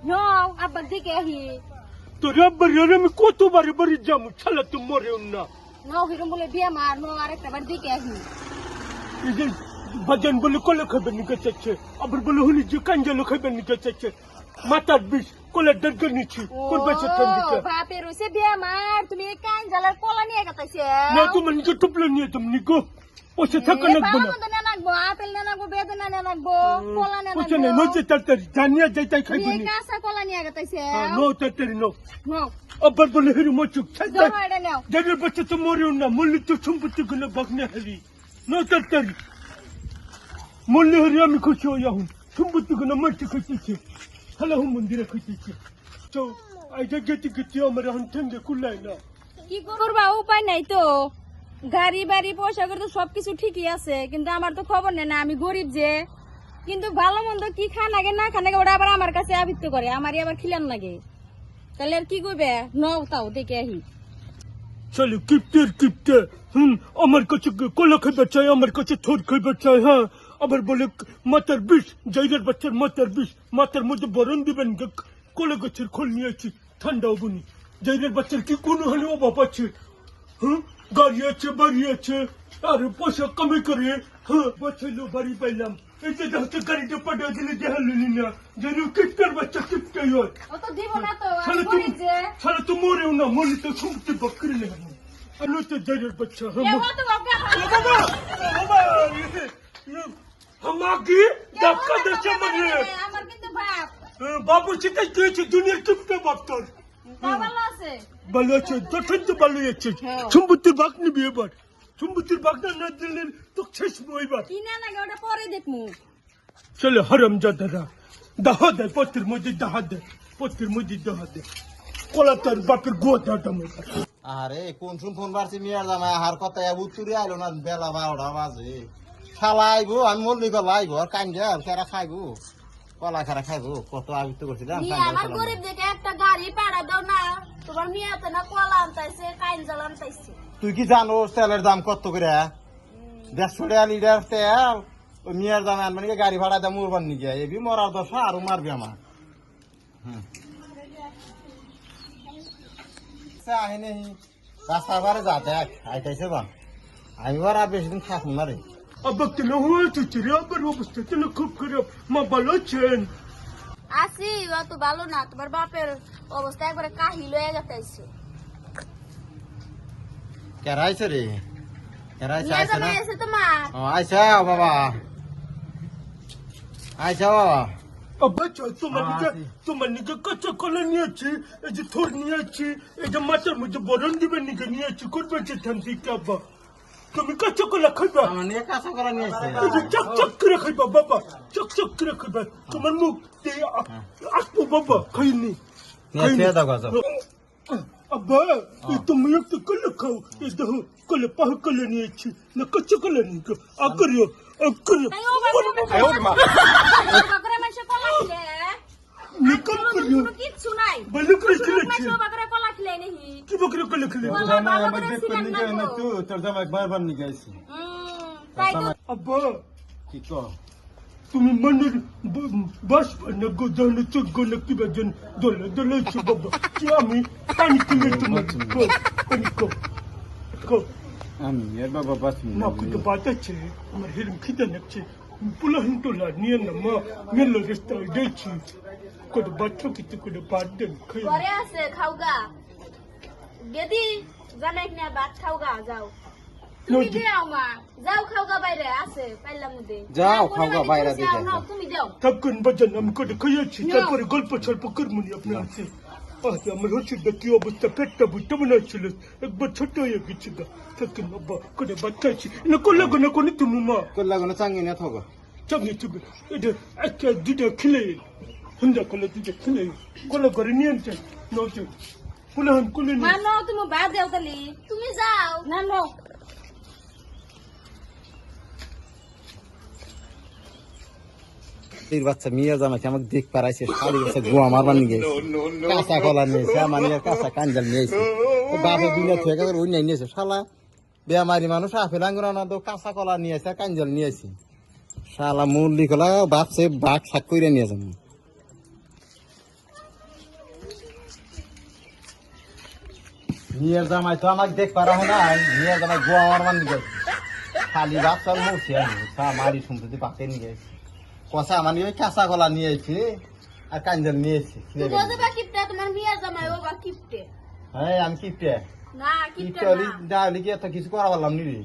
নাও আব্বার দিকে আহি তোর আব্বার আমি কতবার বাড়ি যাবো ছালা তো মরেও না নাও হিরম বলে বিয়ে মার নাও আরেকটা বার দিকে আহি এই যে বাজান বলে কলে খাবেন নিকে চাচ্ছে আবার বলে হলি যে কাঞ্জালো খাবেন নিকে চাচ্ছে মাথার বিষ কলে দরকার নিচ্ছি কোন পয়সা দিতে বাপে রইছে বিয়ে মার তুমি কান জালার কলা নিয়ে গেতাইছে না তোমার নিকে টুপলে নিয়ে তুমি নিকো পয়সা থাকা লাগবে না বাবা না নাকবো আপেল না নাকবো বেদানা না নাকবো কলা না পয়সা নাকবো নেই নজে তাড়াতাড়ি জানিয়া যাইতাই খাইবি বিয়ে কাঁচা কলা নিয়ে গেতাইছে নো তাড়াতাড়ি নো নাও আবার বলে হেরি মচুক ছাড়তে ধরো এটা নাও যাদের বাচ্চা তো মরেও না মল্লি তো সম্পত্তি গুলো বাগনে হেরি নো তাড়াতাড়ি মল্লি হেরি আমি খুশি হই এখন সম্পত্তি গুলো মারতে খুঁজতেছে হালাহু মন্দিরে খুঁজতেছে তো আইটা গেতে গেতে আমার এখন ঠেঙ্গে কুলাই না কি করবা উপায় নাই তো গাড়ি বাড়ি পয়সা করে তো সবকিছু ঠিকই আছে কিন্তু আমার তো খবর নেই না আমি গরিব যে কিন্তু ভালো মন্দ কি খান আগে না খান আগে ওটা আবার আমার কাছে আবৃত্ত করে আমারই আবার খিলান লাগে তাহলে আর কি করবে নও তাও দেখে আহি চলো কিপতে আমার কাছে কলা খাইবার চাই আমার কাছে থোর খাইবার চাই হ্যাঁ আবার বলে মাথার বিষ জাইরের বাচ্চার মাথার বিষ মাথার মধ্যে বরণ দিবেন কলা গাছের খোল নিয়েছি ঠান্ডা হবনি জাইরের বাচ্চার কি কোনো হলে অভাব আছে হ্যাঁ গাড়ি আছে বাড়ি আছে আর পয়সা কমে করে হ্যাঁ বছর বাড়ি পাইলাম এই যে হচ্ছে গাড়িটা পাঠা দিলে দেখালি না যেন কিপটার বাচ্চা কিপটাই হয় ও তো দিব না তো আমি গরিব যে সারা তো মরেও না মরলে তো সমস্ত বকরি নেই আলো তো জাইরের বাচ্চা হ্যাঁ এ তো বাবা বাবা বাবা আমাকে ধাক্কা দিচ্ছে মানে আমার কিন্তু বাপ বাবু সেটাই তুইছে দুনিয়ার কিপটা বাপ্তর বাবা আছে ভালো আছে তখন তো ভালো আছে সম্পত্তির ভাগ নিবি এবার সম্পত্তির ভাগটা না দিলে তো শেষ বইবার কি না লাগে ওটা পরে দেখমু চলে হারাম জাদারা দাহা দেয় পত্রের মধ্যে দাহা দেয় পত্রের মধ্যে দাহা দেয় কলা তার বাপের গোয়াটা মতো আরে কোন শুন ফোন বাড়ছি মিয়ার জামাই আহার কথা উত্তরে আইলো না বেলা 12টা বাজে খালাইবো আমি মল্লি গলাইবো আর কান্দে কেরা খাইবো কলা খারা খাইবো কত আবিত্ত করছিলাম আমার গরিব দেখে একটা গাড়ি পাড়া দাও না তোমার মিয়াতে না কলা আনতাইছে কাইন জাল আনতাইছে তুই কি জানো তেলের দাম কত করে 150 টাকা লিটার তেল ওই মিয়ার জামাই আনবেন গাড়ি ভাড়া দাম উড়বার নিকে এবি মরার দশা আরো মারবি আমার আহে নেই রাস্তা বারে যা দেখ আইতাইছে বা আমি বার আর বেশি দিন থাকুন না রে আবার কেন হয়েছে রে আবার অবস্থা কেন খুব খারাপ মা ভালো আছেন আসি অত ভালো না তোমার বাপের অবস্থা একবারে কাহিল হয়ে গেছে কেরাইছে রে কেরাইছে নিয়ে আইছে না যাবে এসে তোমার ও আইসা বাবা আইসা বাবা আব্বা তোমার নিজে কাঁচা কলা নিয়েছি এই যে থোর নিয়েছি এই যে মাথার মধ্যে বরণ দিবেন নিকে নিয়েছি করবে যে থামছি আব্বা তুমি কাঁচা কলা খাইবা আমার নিয়ে কাঁচা করা নিয়েছে এই যে চক করে খাইবা বাবা চক করে খাইবা তোমার মুখ দিয়ে আসবো বাবা খাইনি নিয়ে দাও গাছ আব্বা তুমি একটু কলা খাও এই দেখো কলা পাহ কলা নিয়েছি না কাঁচা কলা নিকে আকরিও বাকরে মাসে কলা খিলে নিকম করিও কিচ্ছু নাই ভালো করে খেলেছি বাকরে কলা খিলে নেহি কি বকরে কলা খেলে তোর জামাই বারবার নিয়ে গেছি তাই তো আব্বা কি কর তুমি মনের বাস না গোদানো চোখ গোলা কি বাজন দোলা দোলা বাবা কি আমি পানি কিনে তোমার পানি কো আমি এর বাবা বাসি মা কুতো বাত আছে আমার হেরম খিদে লাগছে পুলা হিন্টোলা নিয়ে না মা মেলো রেস্তা দেখছি কত বাচ্চা কিতে করে বাদ দেন খাই ঘরে আছে খাওগা গেদি জানাই না ভাত খাওগা যাও তুমি দেও মা যাও খাওগা বাইরে আছে পাইলাম মধ্যে যাও খাওগা বাইরে দেখে তুমি দেও তখন বাজান আমি কত খাইছি তারপরে গল্প সল্প করমুনি আপনি আছে আজ আমার হচ্ছে কি অবস্থা পেটটা বুঝতে মনে হচ্ছিল একবার ছোট হয়ে গেছে গা তখন বাবা করে বাচ্চাছি না করলে না কোনি তুমি মা করলা গনে চাঙ্গি না থাকো চাঙ্গে চুবে এটা একটা দুটা খেলে হুন্দা কলে দুটা খেলে কলে করে নিয়ে আনছেন নজন পুনঃ কুলে মা নো তুমি বাদ দেও তালি তুমি যাও না নো এই বাচ্চা মিয়া জামাইছে আমাকে দেখ পারাইছে শালি গেছে গোয়া মারবার নিয়ে গেছে কাঁচা কলা নিয়েছে আমার নিয়ে কাঁচা কাঞ্জাল নিয়েছে বাপে দুনিয়া থেকে ওই নিয়েছে শালা বেমারি মানুষ আপেল আঙ্গুর না তো কাঁচা কলা নিয়েছে কাঞ্জাল নিয়েছে শালা মুরলি কলা বাপসে বাঘ শাক করে নিয়েছে নিয়ে জামাই তো আমাকে দেখ পারা হয় না, নিয়ে জামাই গোয়া আমার মান নিয়ে খালি ভাত চাল মরছি আমি, মারি সম্পত্তি পাতে নিয়ে গেছি। কষা আমার নিয়ে কাঁচা কলা নিয়ে এসেছি আর কাঞ্জাল নিয়ে এসেছি। তোমার বিয়ার জামাই ও বা কিপটে হ্যাঁ আমি কিপটে না কিপটে হলি না হলে কি এত কিছু করা পারলাম নি রে।